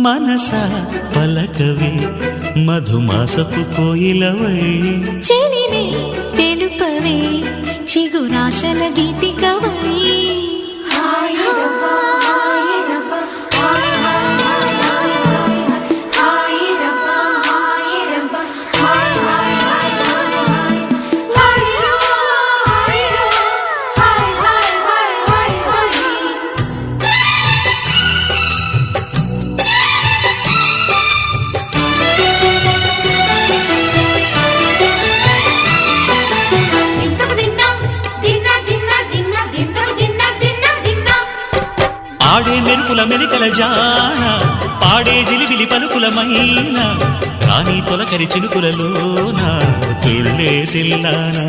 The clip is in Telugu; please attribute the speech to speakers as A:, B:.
A: మనసా పలకవే మధుమాసపు కోయిలవై
B: చెలినే తెలుపవే చిగురాశల గీతికవై
A: ఆడే మెరుపుల మెలికల జాన పాడే జిలిబిలి పలుకుల మైనా రాణి తొలకరి చిలుకులలోన తుళ్ళే తిల్లానా